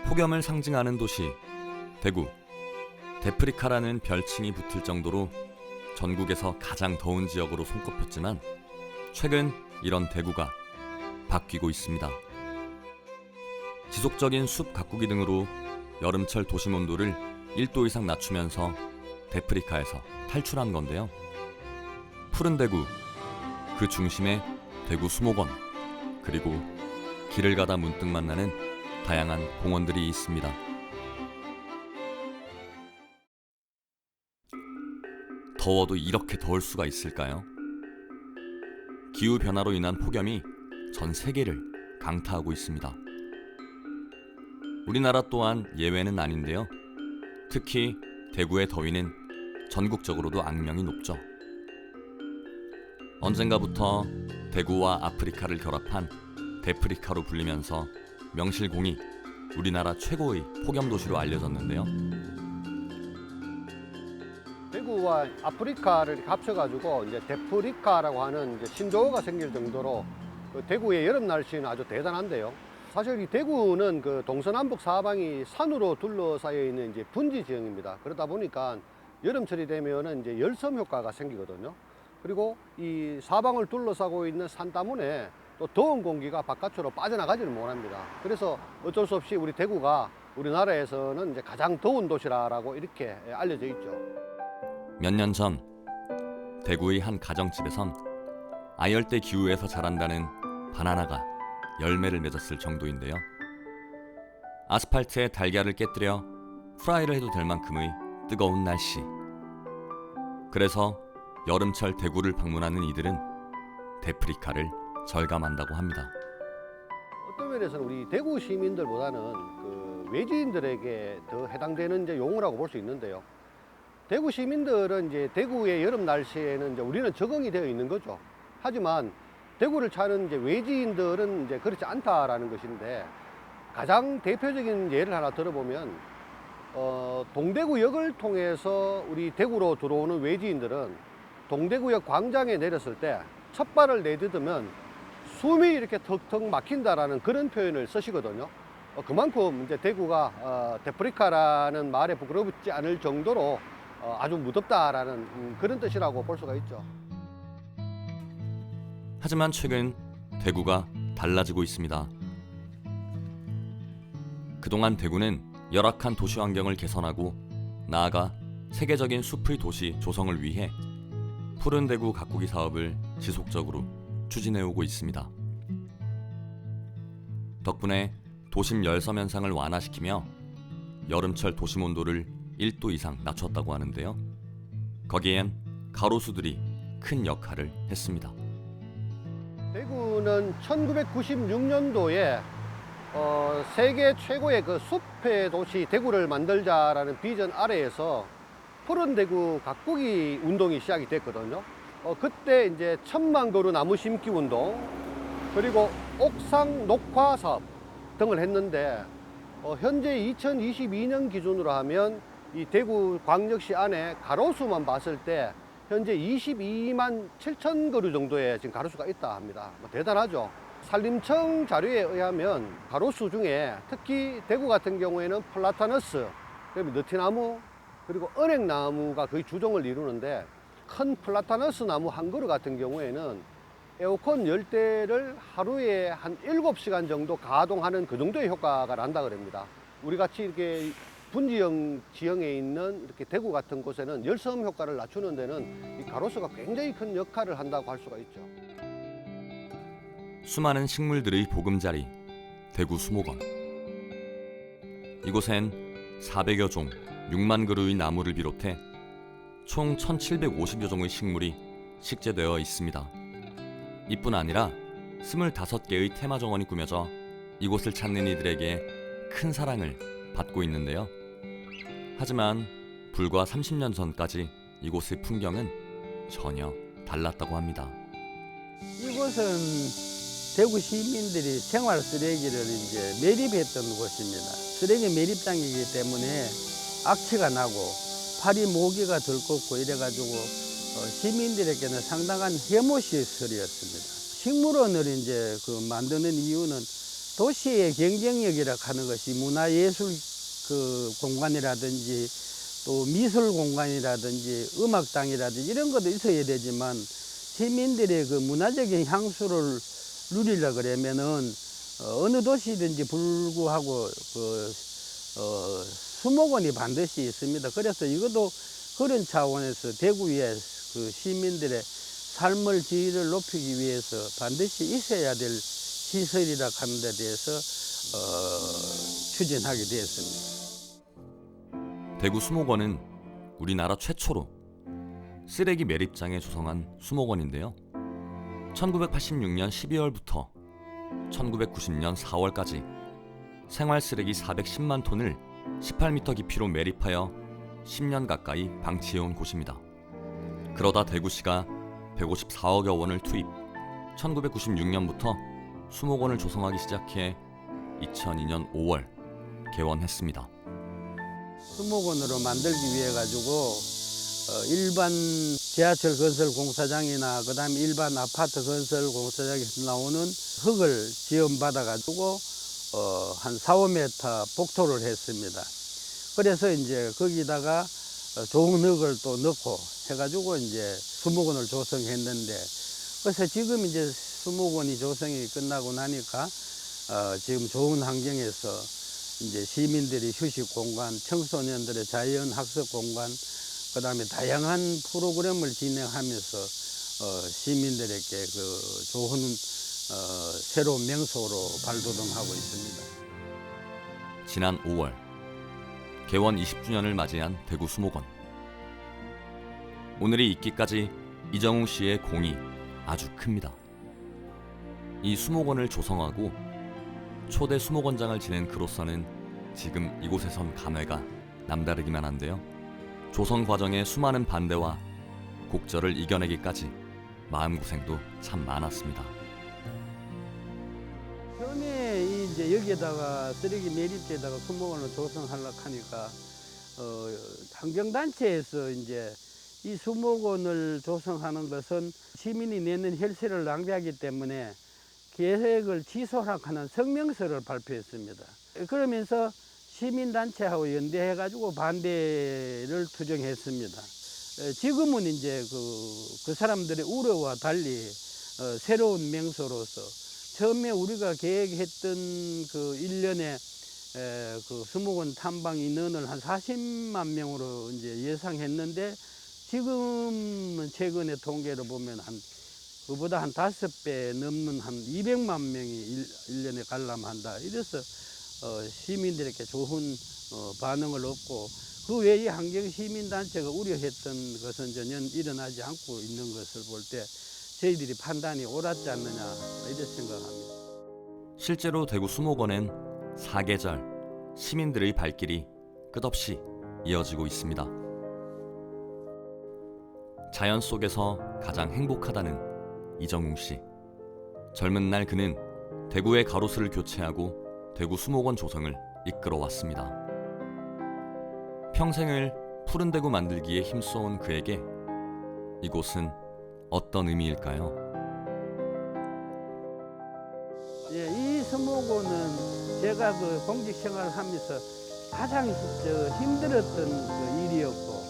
폭염을 상징하는 도시 대구. 데프리카라는 별칭이 붙을 정도로 전국에서 가장 더운 지역으로 손꼽혔지만 최근 이런 대구가 바뀌고 있습니다. 지속적인 숲 가꾸기 등으로 여름철 도심 온도를 1도 이상 낮추면서 데프리카에서 탈출한 건데요. 푸른 대구, 그 중심에 대구 수목원, 그리고 길을 가다 문득 만나는 다양한 공원들이 있습니다. 더워도 이렇게 더울 수가 있을까요? 기후변화로 인한 폭염이 전 세계를 강타하고 있습니다. 우리나라 또한 예외는 아닌데요. 특히 대구의 더위는 전국적으로도 악명이 높죠. 언젠가부터 대구와 아프리카를 결합한 데프리카로 불리면서 명실공히 우리나라 최고의 폭염 도시로 알려졌는데요. 대구와 아프리카를 합쳐가지고 이제 데프리카라고 하는 이제 신조어가 생길 정도로 그 대구의 여름 날씨는 아주 대단한데요. 사실 이 대구는 그 동서남북 사방이 산으로 둘러싸여 있는 이제 분지 지형입니다. 그러다 보니까 여름철이 되면은 이제 열섬 효과가 생기거든요. 그리고 이 사방을 둘러싸고 있는 산 때문에 또 더운 공기가 바깥으로 빠져나가지를 못합니다. 그래서 어쩔 수 없이 우리 대구가 우리나라에서는 이제 가장 더운 도시라고 이렇게 알려져 있죠. 몇 년 전 대구의 한 가정집에선 아열대 기후에서 자란다는 바나나가 열매를 맺었을 정도인데요. 아스팔트에 달걀을 깨뜨려 프라이를 해도 될 만큼의 뜨거운 날씨. 그래서 여름철 대구를 방문하는 이들은 데프리카를 절감한다고 합니다. 어떤 면에서는 우리 대구 시민들보다는 그 외지인들에게 더 해당되는 이제 용어라고 볼 수 있는데요. 대구 시민들은 이제 대구의 여름 날씨에는 이제 우리는 적응이 되어 있는 거죠. 하지만 대구를 찾는 이제 외지인들은 이제 그렇지 않다라는 것인데, 가장 대표적인 예를 하나 들어보면 동대구역을 통해서 우리 대구로 들어오는 외지인들은 동대구역 광장에 내렸을 때 첫 발을 내딛으면 숨이 이렇게 턱턱 막힌다라는 그런 표현을 쓰시거든요. 그만큼 이제 대구가 데프리카라는 말에 부끄럽지 않을 정도로 아주 무덥다라는 그런 뜻이라고 볼 수가 있죠. 하지만 최근 대구가 달라지고 있습니다. 그동안 대구는 열악한 도시 환경을 개선하고 나아가 세계적인 숲의 도시 조성을 위해 푸른 대구 가꾸기 사업을 지속적으로 추진해오고 있습니다. 덕분에 도심 열섬 현상을 완화시키며 여름철 도심 온도를 1도 이상 낮췄다고 하는데요. 거기엔 가로수들이 큰 역할을 했습니다. 대구는 1996년도에 세계 최고의 그 숲의 도시 대구를 만들자라는 비전 아래에서 푸른 대구 가꾸기 운동이 시작이 됐거든요. 그때 이제 1000만 그루 나무 심기 운동, 그리고 옥상 녹화 사업 등을 했는데, 현재 2022년 기준으로 하면 이 대구 광역시 안에 가로수만 봤을 때 현재 22만 7천 그루 정도의 지금 가로수가 있다 합니다. 대단하죠. 산림청 자료에 의하면 가로수 중에 특히 대구 같은 경우에는 플라타너스, 그다음에 느티나무, 그리고 은행나무가 거의 주종을 이루는데, 큰 플라타너스 나무 한 그루 같은 경우에는 에어컨 10대를 하루에 한 7시간 정도 가동하는 그 정도의 효과가 난다 그럽니다. 우리 같이 이렇게 분지형 지형에 있는 이렇게 대구 같은 곳에는 열섬 효과를 낮추는 데는 이 가로수가 굉장히 큰 역할을 한다고 할 수가 있죠. 수많은 식물들의 보금자리, 대구 수목원. 이곳엔 400여 종, 6만 그루의 나무를 비롯해 총 1750여 종의 식물이 식재되어 있습니다. 이뿐 아니라 25개의 테마 정원이 꾸며져 이곳을 찾는 이들에게 큰 사랑을 받고 있는데요. 하지만 불과 30년 전까지 이곳의 풍경은 전혀 달랐다고 합니다. 이곳은 대구 시민들이 생활 쓰레기를 이제 매립했던 곳입니다. 쓰레기 매립장이기 때문에 악취가 나고 파리 모기가 들끓고 이래가지고 시민들에게는 상당한 혐오 시설이었습니다. 식물원을 이제 만드는 이유는 도시의 경쟁력이라 하는 것이 문화예술 공간이라든지 또 미술 공간이라든지 음악당이라든지 이런 것도 있어야 되지만 시민들의 문화적인 향수를 누리려 그러면은 어느 도시든지 불구하고 수목원이 반드시 있습니다. 그래서 이것도 그런 차원에서 대구의 시민들의 삶의 질을 높이기 위해서 반드시 있어야 될 시설이라 하는 데 대해서 추진하게 되었습니다. 대구 수목원은 우리나라 최초로 쓰레기 매립장에 조성한 수목원인데요. 1986년 12월부터 1990년 4월까지 생활 쓰레기 410만 톤을 18m 깊이로 매립하여 10년 가까이 방치해온 곳입니다. 그러다 대구시가 154억여 원을 투입, 1996년부터 수목원을 조성하기 시작해 2002년 5월 개원했습니다. 수목원으로 만들기 위해 가지고 일반 지하철 건설 공사장이나 그다음에 일반 아파트 건설 공사장에서 나오는 흙을 지원받아 가지고 한 4~5m 복토를 했습니다. 그래서 이제 거기다가 좋은 흙을 또 넣고 해가지고 이제 수목원을 조성했는데, 그래서 지금 이제 수목원이 조성이 끝나고 나니까 지금 좋은 환경에서 이제 시민들이 휴식 공간, 청소년들의 자연 학습 공간, 그다음에 다양한 프로그램을 진행하면서 시민들에게 좋은 새로운 명소로 발돋움하고 있습니다. 지난 5월 개원 20주년을 맞이한 대구 수목원. 오늘이 있기까지 이정웅 씨의 공이 아주 큽니다. 이 수목원을 조성하고 초대 수목원장을 지낸 그로서는 지금 이곳에선 감회가 남다르기만 한데요. 조성 과정의 수많은 반대와 곡절을 이겨내기까지 마음고생도 참 많았습니다. 처음에 이제 여기에다가 쓰레기 매립지에다가 수목원을 조성하려고 하니까 환경단체에서 이제 이 수목원을 조성하는 것은 시민이 내는 혈세를 낭비하기 때문에 계획을 지속하라고 하는 성명서를 발표했습니다. 그러면서 시민단체하고 연대해가지고 반대를 투정했습니다. 지금은 이제 그 사람들의 우려와 달리 새로운 명소로서 처음에 우리가 계획했던 1년에 수목원 탐방 인원을 한 40만 명으로 이제 예상했는데, 지금은 최근의 통계로 보면 그보다 한 5배 넘는 한 200만 명이 1년에 관람한다. 이래서 시민들에게 좋은 반응을 얻고, 그 외에 환경시민단체가 우려했던 것은 전혀 일어나지 않고 있는 것을 볼 때 저희들이 판단이 옳았지 않느냐 이렇게 생각합니다. 실제로 대구 수목원엔 사계절 시민들의 발길이 끝없이 이어지고 있습니다. 자연 속에서 가장 행복하다는 이정웅 씨. 젊은 날 그는 대구의 가로수를 교체하고 대구 수목원 조성을 이끌어왔습니다. 평생을 푸른 대구 만들기에 힘써온 그에게 이곳은 어떤 의미일까요? 예, 이 수목원은 제가 공직 생활을 하면서 가장 힘들었던 일이었고,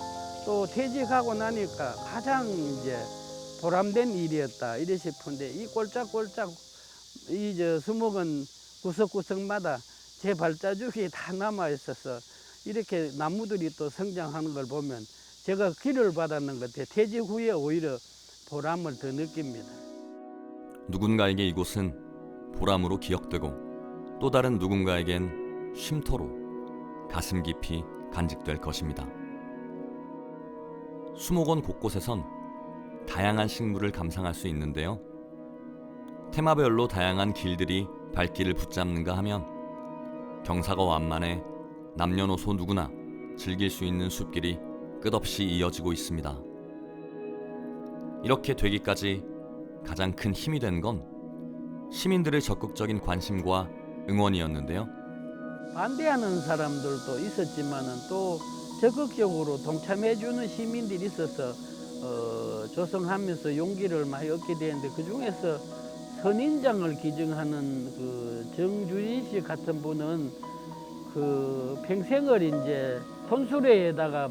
또 퇴직하고 나니까 가장 이제 보람된 일이었다 이래 싶은데, 이 꼴짝꼴짝 수목원 구석구석마다 제 발자국이 다 남아 있어서 이렇게 나무들이 또 성장하는 걸 보면 제가 기를 받았는 것 같아요. 퇴직 후에 오히려 보람을 더 느낍니다. 누군가에게 이곳은 보람으로 기억되고 또 다른 누군가에겐 쉼터로 가슴 깊이 간직될 것입니다. 수목원 곳곳에선 다양한 식물을 감상할 수 있는데요. 테마별로 다양한 길들이 발길을 붙잡는가 하면 경사가 완만해 남녀노소 누구나 즐길 수 있는 숲길이 끝없이 이어지고 있습니다. 이렇게 되기까지 가장 큰 힘이 된 건 시민들의 적극적인 관심과 응원이었는데요. 반대하는 사람들도 있었지만은 또 적극적으로 동참해주는 시민들이 있어서 조성하면서 용기를 많이 얻게 되는데, 그 중에서 선인장을 기증하는 그 정준희 씨 같은 분은 그 평생을 이제 손수레에다가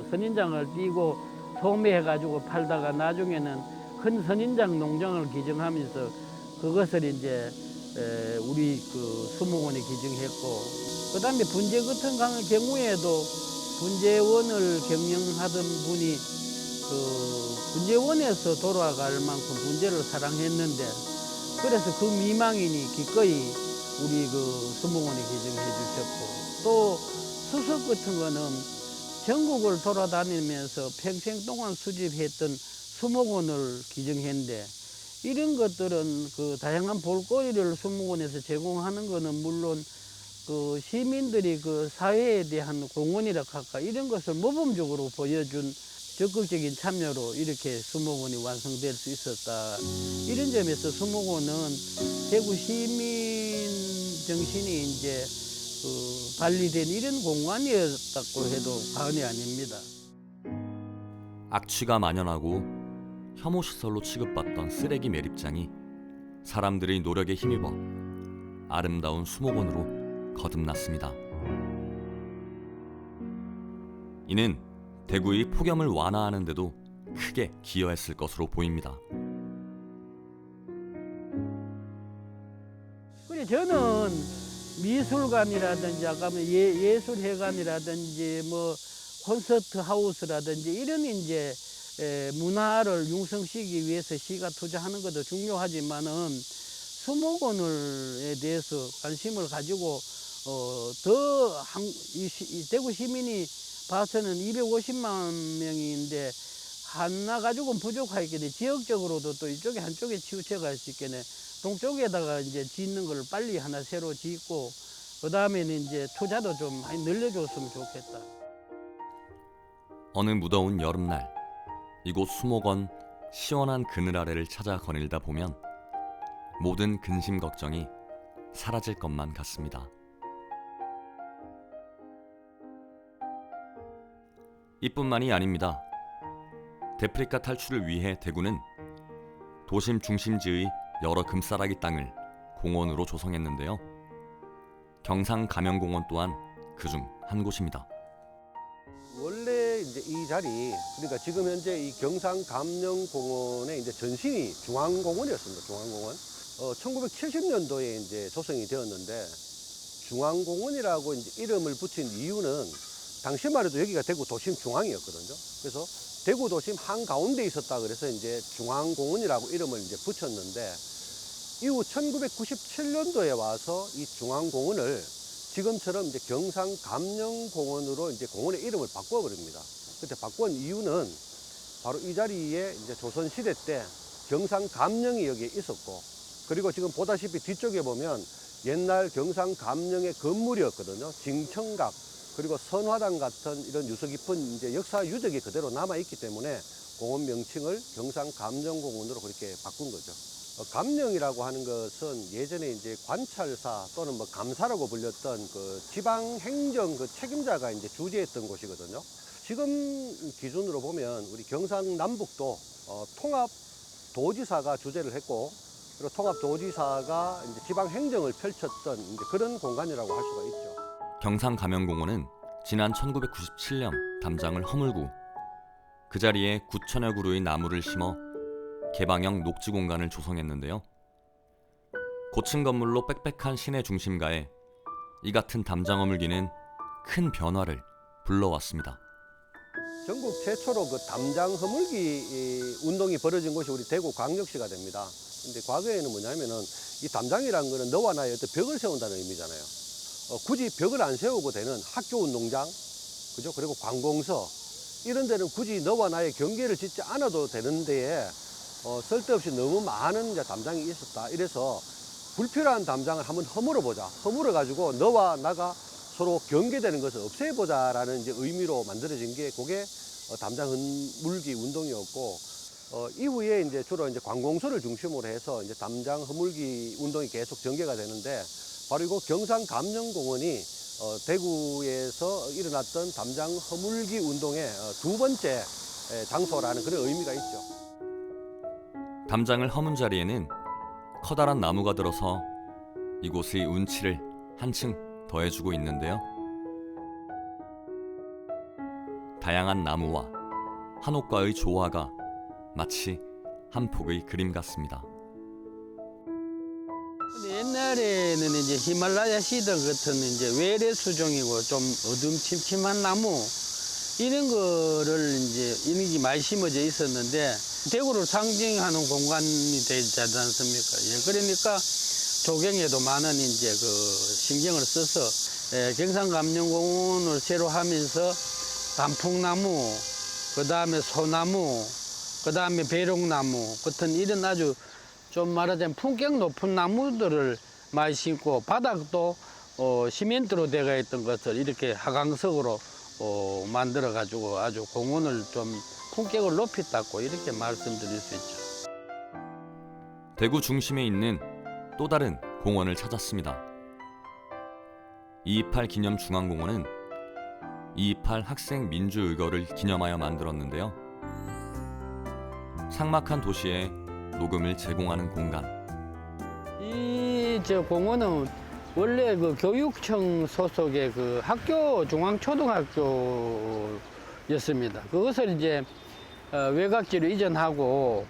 선인장을 띄고 소매해가지고 팔다가 나중에는 큰 선인장 농장을 기증하면서 그것을 이제 우리 그 수목원에 기증했고, 그다음에 분재 같은 경우에도 분재원을 경영하던 분이 그 분재원에서 돌아갈 만큼 분재를 사랑했는데, 그래서 그 미망인이 기꺼이 우리 그 수목원에 기증해 주셨고, 또 수석 같은 거는 전국을 돌아다니면서 평생 동안 수집했던 수목원을 기증했는데, 이런 것들은 그 다양한 볼거리를 수목원에서 제공하는 거는 물론 그 시민들이 그 사회에 대한 공헌이라 할까, 이런 것을 모범적으로 보여준 적극적인 참여로 이렇게 수목원이 완성될 수 있었다. 이런 점에서 수목원은 대구 시민 정신이 이제 그 발휘된 이런 공간이었다고 해도 과언이 아닙니다. 악취가 만연하고 혐오시설로 취급받던 쓰레기 매립장이 사람들의 노력에 힘입어 아름다운 수목원으로 거듭났습니다. 이는 대구의 폭염을 완화하는 데도 크게 기여했을 것으로 보입니다. 그래, 저는 미술관이라든지 아까 예술회관이라든지 뭐 콘서트 하우스라든지 이런 이제 문화를 융성시키기 위해서 시가 투자하는 것도 중요하지만은 수목원에 대해서 관심을 가지고 대구 시민이 봐서는 250만 명인데 하나 가지고는 부족하겠네. 지역적으로도 또 이쪽에 한쪽에 치우쳐 갈 수 있겠네. 동쪽에다가 이제 짓는 걸 빨리 하나 새로 짓고, 그 다음에는 이제 투자도 좀 많이 늘려줬으면 좋겠다. 어느 무더운 여름날, 이곳 수목원 시원한 그늘 아래를 찾아 거닐다 보면 모든 근심 걱정이 사라질 것만 같습니다. 이뿐만이 아닙니다. 데프리카 탈출을 위해 대구는 도심 중심지의 여러 금싸라기 땅을 공원으로 조성했는데요. 경상 가명공원 또한 그중 한 곳입니다. 원래 이제 이 자리, 그러니까 지금 현재 이 경상 감령공원의 이제 전신이 중앙공원이었습니다. 중앙공원. 1970년도에 이제 조성이 되었는데, 중앙공원이라고 이제 이름을 붙인 이유는 당시만 해도 여기가 대구 도심 중앙이었거든요. 그래서 대구 도심 한가운데 있었다 그래서 이제 중앙공원이라고 이름을 이제 붙였는데, 이후 1997년도에 와서 이 중앙공원을 지금처럼 이제 경상 감령공원으로 이제 공원의 이름을 바꿔버립니다. 그때 바꾼 이유는 바로 이 자리에 이제 조선시대 때 경상 감령이 여기에 있었고, 그리고 지금 보다시피 뒤쪽에 보면 옛날 경상 감령의 건물이었거든요. 징청각, 그리고 선화당 같은 이런 유서 깊은 이제 역사 유적이 그대로 남아있기 때문에 공원 명칭을 경상 감령공원으로 그렇게 바꾼 거죠. 감령이라고 하는 것은 예전에 이제 관찰사 또는 뭐 감사라고 불렸던 그 지방 행정 그 책임자가 이제 주재했던 곳이거든요. 지금 기준으로 보면 우리 경상남북도 통합도지사가 주재를 했고, 그리고 통합도지사가 이제 지방 행정을 펼쳤던 이제 그런 공간이라고 할 수가 있죠. 경상 가명공원은 지난 1997년 담장을 허물고 그 자리에 9천여 그루의 나무를 심어 개방형 녹지 공간을 조성했는데요. 고층 건물로 빽빽한 시내 중심가에 이 같은 담장 허물기는 큰 변화를 불러왔습니다. 전국 최초로 그 담장 허물기 운동이 벌어진 곳이 우리 대구광역시가 됩니다. 근데 과거에는 뭐냐면은 이 담장이란 거는 너와 나의 어떤 벽을 세운다는 의미잖아요. 굳이 벽을 안 세우고 되는 학교 운동장, 그죠? 그리고 관공서, 이런 데는 굳이 너와 나의 경계를 짓지 않아도 되는 데에 쓸데없이 너무 많은 이제 담장이 있었다. 이래서 불필요한 담장을 한번 허물어 보자. 허물어 가지고 너와 나가 서로 경계되는 것을 없애보자라는 이제 의미로 만들어진 게 그게 담장 허물기 운동이었고, 이후에 이제 주로 이제 관공서를 중심으로 해서 이제 담장 허물기 운동이 계속 전개가 되는데 바로 이곳 경상감령공원이 대구에서 일어났던 담장 허물기 운동의 두 번째 장소라는 그런 의미가 있죠. 담장을 허문 자리에는 커다란 나무가 들어서 이곳의 운치를 한층 더해주고 있는데요. 다양한 나무와 한옥과의 조화가 마치 한 폭의 그림 같습니다. 근데 옛날에는 이제 히말라야 시들 같은 이제 외래 수종이고 좀 어둠침침한 나무 이런 거를 이제 이런 게 많이 심어져 있었는데 대구를 상징하는 공간이 되지 않습니까? 예, 그러니까 조경에도 많은 이제 그 신경을 써서 경상감령공원을 새로 하면서 단풍나무, 그 다음에 소나무, 그 다음에 배롱나무 같은 이런 아주 좀 말하자면 품격 높은 나무들을 많이 심고 바닥도 시멘트로 되어 있던 것을 이렇게 하강석으로 만들어 가지고 아주 공원을 좀 품격을 높였다고 이렇게 말씀드릴 수 있죠. 대구 중심에 있는 또 다른 공원을 찾았습니다. 228 기념중앙공원은 228 학생 민주의거를 기념하여 만들었는데요. 삭막한 도시에 녹음을 제공하는 공간. 이 공원은 원래 그 교육청 소속의 그 학교 중앙초등학교였습니다. 그것을 이제 외곽지로 이전하고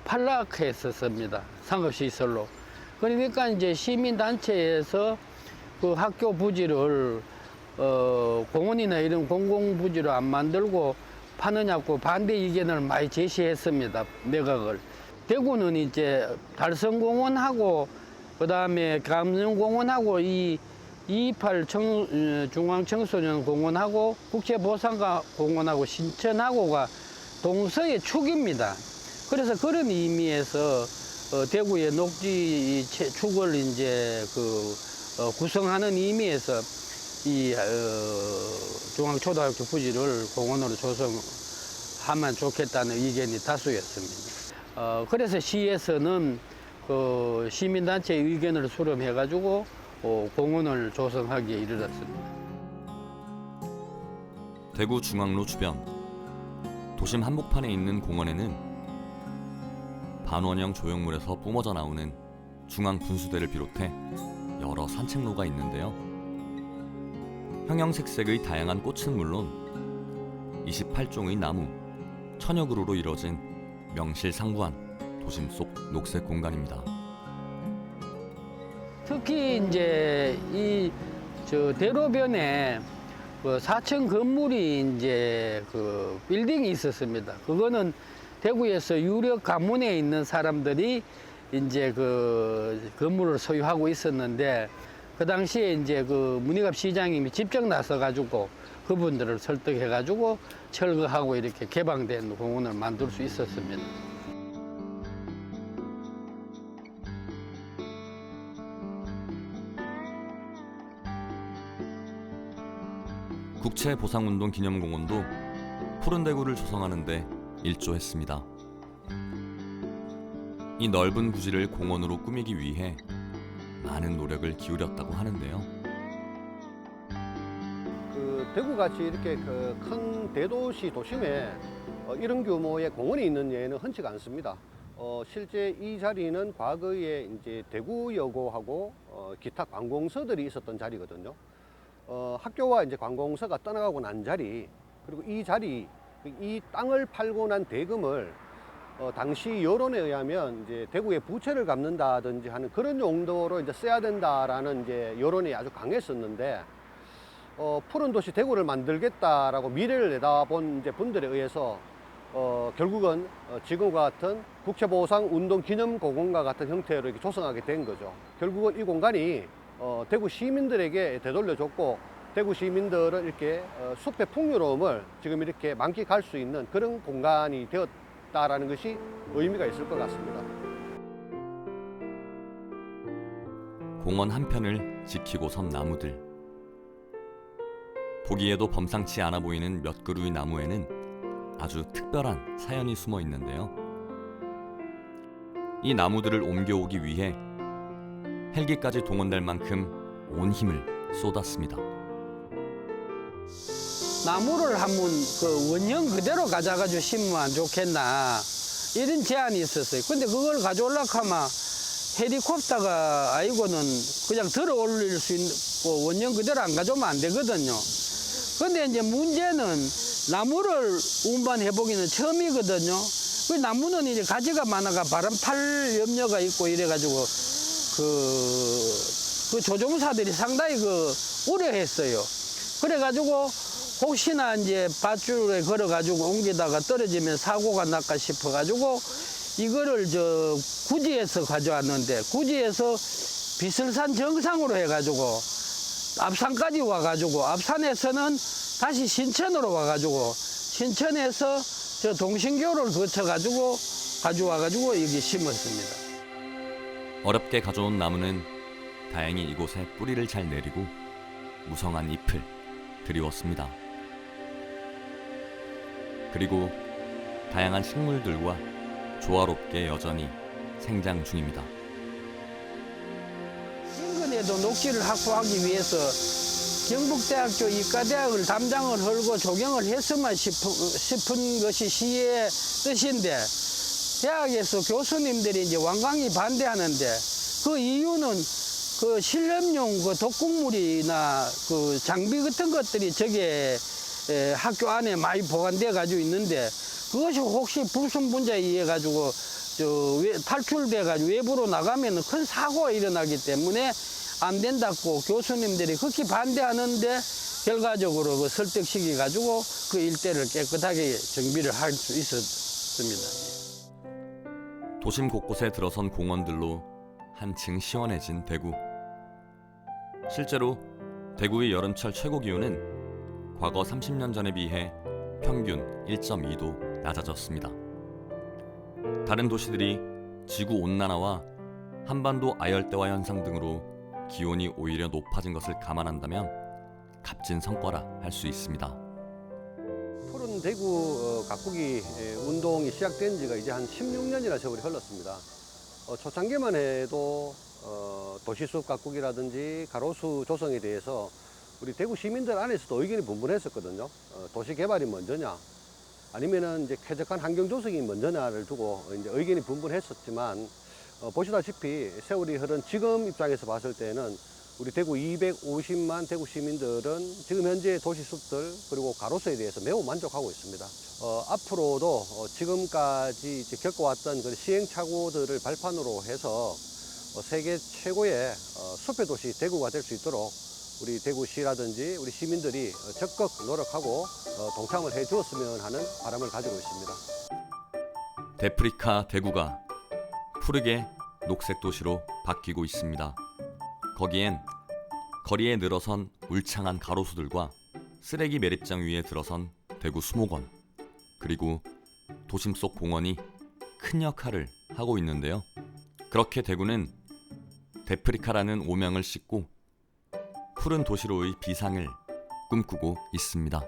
판락했었습니다. 상업시설로. 그러니까 이제 시민단체에서 그 학교 부지를 공원이나 이런 공공부지로 안 만들고 파느냐고 반대 의견을 많이 제시했습니다. 내각을. 대구는 이제 달성공원하고 그다음에 감령공원하고 이 228 중앙청소년공원하고 국제보상공원하고 신천하고가 동서의 축입니다. 그래서 그런 의미에서 대구의 녹지 축을 이제 구성하는 의미에서 이 중앙초등학교 부지를 공원으로 조성하면 좋겠다는 의견이 다수였습니다. 그래서 시에서는 시민단체의 의견을 수렴해가지고 공원을 조성하기에 이르렀습니다. 대구 중앙로 주변 도심 한복판에 있는 공원에는 반원형 조형물에서 뿜어져 나오는 중앙분수대를 비롯해 여러 산책로가 있는데요. 형형색색의 다양한 꽃은 물론 28종의 나무, 천여 그루로 이뤄진 명실상부한 도심 속 녹색 공간입니다. 특히 이제 이 대로변에 4층 건물이 이제 빌딩이 있었습니다. 그거는 대구에서 유력 가문에 있는 사람들이 이제 건물을 소유하고 있었는데 그 당시에 이제 문희갑 시장님이 직접 나서 가지고 그분들을 설득해 가지고 철거하고 이렇게 개방된 공원을 만들 수 있었습니다. 국채보상운동 기념공원도 푸른 대구를 조성하는 데 일조했습니다. 이 넓은 부지를 공원으로 꾸미기 위해 많은 노력을 기울였다고 하는데요. 대구같이 이렇게 큰 대도시 도심에 이런 규모의 공원이 있는 예는 흔치가 않습니다. 실제 이 자리는 과거에 이제 대구여고하고 기타 관공서들이 있었던 자리거든요. 학교와 이제 관공서가 떠나가고 난 자리, 그리고 이 자리, 이 땅을 팔고 난 대금을 당시 여론에 의하면 이제 대구의 부채를 갚는다든지 하는 그런 용도로 이제 써야 된다라는 이제 여론이 아주 강했었는데, 푸른 도시 대구를 만들겠다라고 미래를 내다본 이제 분들에 의해서 결국은 지금과 같은 국채보상운동 기념공원과 같은 형태로 이렇게 조성하게 된 거죠. 결국은 이 공간이 대구 시민들에게 되돌려줬고, 대구 시민들은 이렇게 숲의 풍요로움을 지금 이렇게 만끽할 수 있는 그런 공간이 되었다라는 것이 의미가 있을 것 같습니다. 공원 한편을 지키고 선 나무들. 보기에도 범상치 않아 보이는 몇 그루의 나무에는 아주 특별한 사연이 숨어 있는데요. 이 나무들을 옮겨오기 위해 헬기까지 동원될 만큼 온 힘을 쏟았습니다. 나무를 한번 그 원형 그대로 가져가지고 심으면 좋겠나 이런 제안이 있었어요. 근데 그걸 가져오려고 하면 헬리콥터가 아니고는 그냥 들어 올릴 수 있고 원형 그대로 안 가져오면 안 되거든요. 근데 이제 문제는 나무를 운반해 보기는 처음이거든요. 그 나무는 이제 가지가 많아가 바람 탈 염려가 있고 이래가지고 그 조종사들이 상당히 우려했어요. 그래가지고 혹시나 이제 밧줄에 걸어가지고 옮기다가 떨어지면 사고가 날까 싶어가지고 이거를 구지에서 가져왔는데 구지에서 비설산 정상으로 해가지고 앞산까지 와가지고 앞산에서는 다시 신천으로 와가지고 신천에서 저 동신교를 거쳐가지고 가져와가지고 여기 심었습니다. 어렵게 가져온 나무는 다행히 이곳에 뿌리를 잘 내리고 무성한 잎을 드리웠습니다. 그리고 다양한 식물들과 조화롭게 여전히 생장 중입니다. 인근에도 녹지를 확보하기 위해서 경북대학교 이과대학을 담장을 헐고 조경을 했으면 싶은 것이 시의 뜻인데 대학에서 교수님들이 이제 완강히 반대하는데 그 이유는 그 실험용 그 독극물이나 그 장비 같은 것들이 저게 학교 안에 많이 보관돼 가지고 있는데 그것이 혹시 불순분자에 의해 가지고 탈출돼 가지고 외부로 나가면 큰 사고가 일어나기 때문에 안 된다고 교수님들이 극히 반대하는데 결과적으로 그 설득시켜 가지고 그 일대를 깨끗하게 정비를 할 수 있었습니다. 도심 곳곳에 들어선 공원들로 한층 시원해진 대구. 실제로 대구의 여름철 최고 기온은 과거 30년 전에 비해 평균 1.2도 낮아졌습니다. 다른 도시들이 지구 온난화와 한반도 아열대화 현상 등으로 기온이 오히려 높아진 것을 감안한다면 값진 성과라 할 수 있습니다. 푸른 대구 가꾸기 운동이 시작된 지가 이제 한 16년이나 세월이 흘렀습니다. 초창기만 해도 도시숲 가꾸기라든지 가로수 조성에 대해서 우리 대구 시민들 안에서도 의견이 분분했었거든요. 도시 개발이 먼저냐, 아니면은 이제 쾌적한 환경 조성이 먼저냐를 두고 이제 의견이 분분했었지만 보시다시피 세월이 흐른 지금 입장에서 봤을 때는 우리 대구 250만 대구 시민들은 지금 현재 도시숲들 그리고 가로수에 대해서 매우 만족하고 있습니다. 앞으로도 지금까지 이제 겪어왔던 그 시행착오들을 발판으로 해서 세계 최고의 숲의 도시 대구가 될 수 있도록 우리 대구시라든지 우리 시민들이 적극 노력하고 동참을 해 주었으면 하는 바람을 가지고 있습니다. 데프리카 대구가 푸르게 녹색 도시로 바뀌고 있습니다. 거기엔 거리에 늘어선 울창한 가로수들과 쓰레기 매립장 위에 들어선 대구 수목원, 그리고 도심 속 공원이 큰 역할을 하고 있는데요. 그렇게 대구는 데프리카라는 오명을 싣고 푸른 도시로의 비상을 꿈꾸고 있습니다.